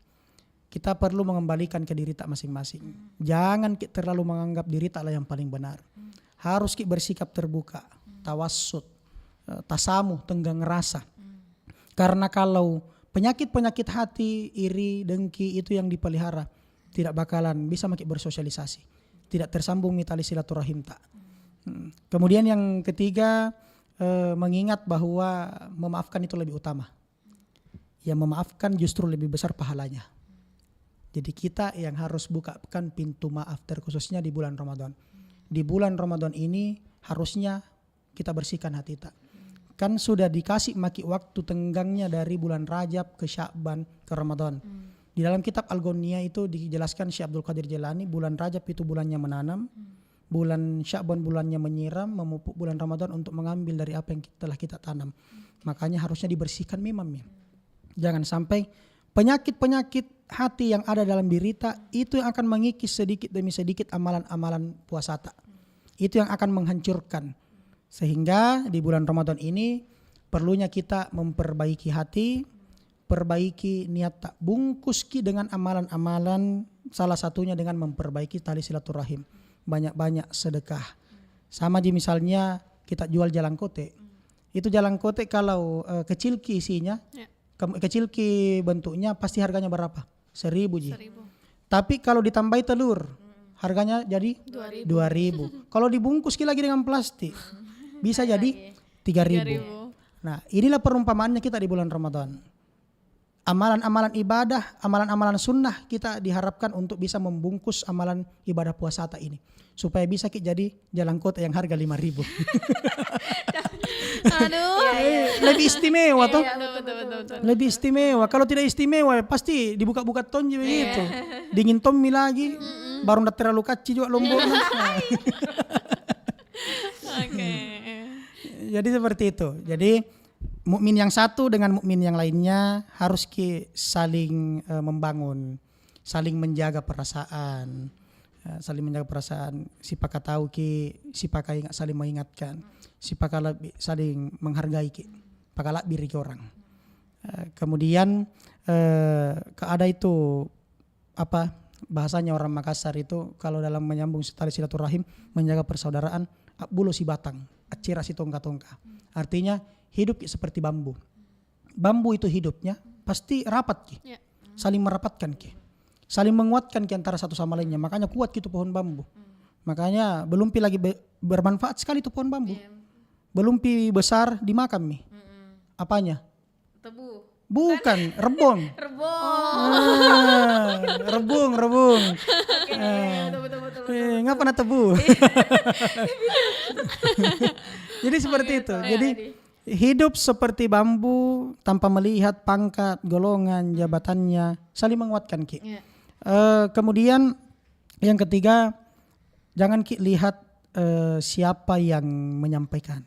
Kita perlu mengembalikan ke diri tak masing-masing. Jangan terlalu menganggap diri taklah yang paling benar. Harus bersikap terbuka, tawassut, tasamuh, tenggang rasa. Karena kalau penyakit-penyakit hati, iri, dengki itu yang dipelihara, tidak bakalan bisa makin bersosialisasi. Tidak tersambung tali silaturahim tak. Kemudian yang ketiga, mengingat bahwa memaafkan itu lebih utama. Yang memaafkan justru lebih besar pahalanya. Jadi kita yang harus bukakan pintu maaf terkhususnya di bulan Ramadan. Di bulan Ramadan ini harusnya kita bersihkan hati tak. Kan sudah dikasih maki waktu tenggangnya dari bulan Rajab ke Sya'ban ke Ramadan. Di dalam kitab Al-Ghunniyah itu dijelaskan Syekh Abdul Qadir Jailani, bulan Rajab itu bulannya menanam, bulan Sya'ban bulannya menyiram, memupuk bulan Ramadan untuk mengambil dari apa yang telah kita tanam. Makanya harusnya dibersihkan memang. Jangan sampai penyakit-penyakit hati yang ada dalam diri tak itu yang akan mengikis sedikit demi sedikit amalan-amalan puasa tak. Itu yang akan menghancurkan. Sehingga di bulan Ramadan ini perlunya kita memperbaiki hati, perbaiki niat tak, bungkus dengan amalan-amalan, salah satunya dengan memperbaiki tali silaturahim. Banyak-banyak sedekah. Sama aja misalnya kita jual jalan kote. Itu jalan kote kalau kecil ki isinya, kecil ki bentuknya pasti harganya berapa? 1.000 ji. 1.000. Tapi kalau ditambahi telur, harganya jadi 2.000. Kalau dibungkus lagi dengan plastik, bisa jadi 3.000. Nah, inilah perumpamaannya kita di bulan Ramadan. Amalan-amalan ibadah, amalan-amalan sunnah kita diharapkan untuk bisa membungkus amalan ibadah puasa ini. Supaya bisa jadi jalan kota yang harga 5.000. Aduh. Lebih istimewa toh. Betul. Lebih istimewa. Kalau tidak istimewa pasti dibuka-buka tonji begitu. Dingin tommi lagi. Baru ndak terlalu kacci juga lomboknya. Oke. Jadi seperti itu. Jadi mukmin yang satu dengan mukmin yang lainnya harus saling membangun, saling menjaga perasaan, Si paka tahu si paka ingat saling mengingatkan, si paka saling menghargai paka biri orang. Kemudian ada itu apa bahasanya orang Makassar itu kalau dalam menyambung tali silaturahim menjaga persaudaraan bulu si batang, acira si tongka-tongka. Artinya hidup seperti bambu. Bambu itu hidupnya pasti rapat saling merapatkan saling menguatkan antara satu sama lainnya. Makanya kuat gitu pohon bambu. Makanya belum lagi bermanfaat sekali itu pohon bambu. Belum besar dimakan apanya? Bukan, rebong. Rebong. Rebung. Betul. Ngapa na tebu? Jadi seperti itu. Jadi hidup seperti bambu tanpa melihat pangkat, golongan, jabatannya, saling menguatkan Ki. Iya. Kemudian yang ketiga, jangan Ki lihat siapa yang menyampaikan,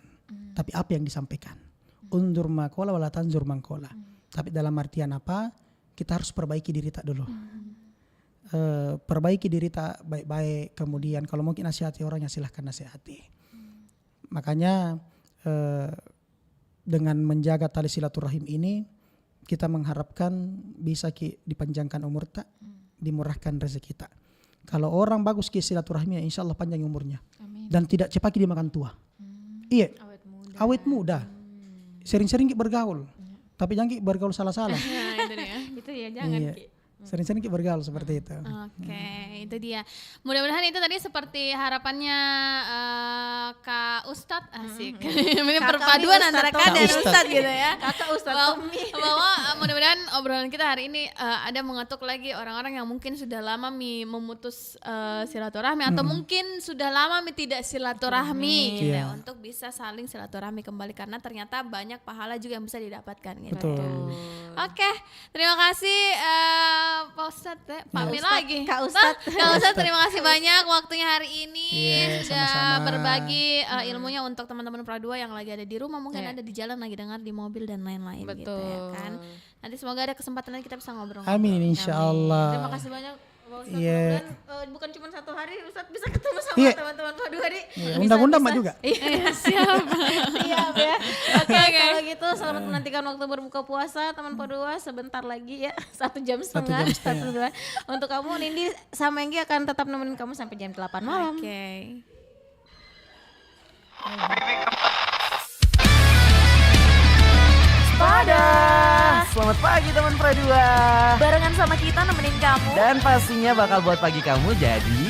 tapi apa yang disampaikan. Undur makola wala tanzur mangkola. Tapi dalam artian apa? Kita harus perbaiki diri tak dulu. Perbaiki diri tak baik-baik. Kemudian kalau mungkin nasihati orang ya silahkan nasihati. Makanya dengan menjaga tali silaturahim ini kita mengharapkan bisa dipanjangkan umur tak, dimurahkan rezeki tak. Kalau orang bagus Ki silaturahimnya insya Allah panjang umurnya. Amin. Dan tidak cepat dimakan tua. Iya. Awet muda. Sering-sering bergaul. Tapi jangan bergaul salah-salah. Nah, itu dia. Itu ya jangan Iya. Ki. Sering-sering bergaul seperti itu. Oke, itu dia. Mudah-mudahan itu tadi seperti harapannya Kak Ustadz, asik. Ini Kakak perpaduan nih antara Ustadz Kak dan Ustadz. Ustadz gitu ya. Kakak Ustadz bahwa, Tommy. bahwa mudah-mudahan obrolan kita hari ini ada mengetuk lagi orang-orang yang mungkin sudah lama memutus silaturahmi atau mungkin sudah lama tidak silaturahmi gitu ya, Iya. untuk bisa saling silaturahmi kembali karena ternyata banyak pahala juga yang bisa didapatkan gitu. Betul. Oke, terima kasih Pak Ustadz, Pak Mi Ustadz, lagi. Kak Ustadz. Kak Ustadz, terima kasih banyak waktunya hari ini Iya, sudah sama-sama. berbagi ilmunya untuk teman-teman Pradua yang lagi ada di rumah, mungkin Iya. ada di jalan lagi dengar di mobil dan lain-lain gitu ya Betul. kan. Nanti semoga ada kesempatan lagi kita bisa ngobrol. Amin insya Allah. Terima kasih banyak Pak Ustadz. Iya. Mudah-mudahan bukan cuma satu hari Ustadz bisa ketemu sama Iya. teman-teman Pradua nih. Iya, undang-undang mah juga. Iya, siap. Siap ya. Oke, kalau gitu selamat menantikan waktu berbuka puasa teman Pradua sebentar lagi ya. 1 jam setengah. 1 jam setengah. 1 jam. Untuk kamu Nindi sama Enggi akan tetap nemenin kamu sampai jam 8 malam. Oke. Selamat pagi teman Pradua. Barengan sama kita nemenin kamu. Dan pastinya bakal buat pagi kamu jadi